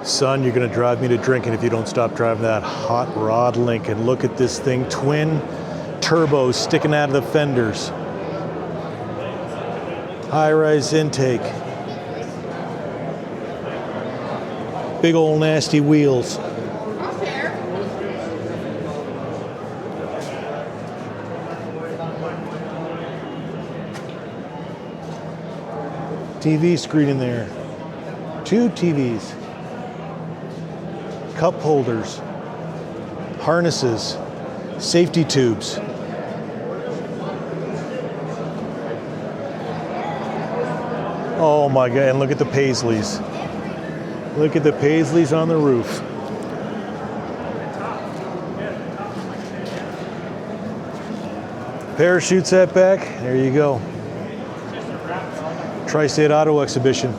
Son, you're gonna drive me to drinking if you don't stop driving that hot rod Lincoln. Look at this thing, twin turbos sticking out of the fenders. High-rise intake. Big old nasty wheels. TV screen in there. 2 TVs. Cup holders. Harnesses. Safety tubes. Oh my God, and look at the Paisleys. Look at the Paisleys on the roof. Parachute set back, there you go. Tri-State Auto Exhibition.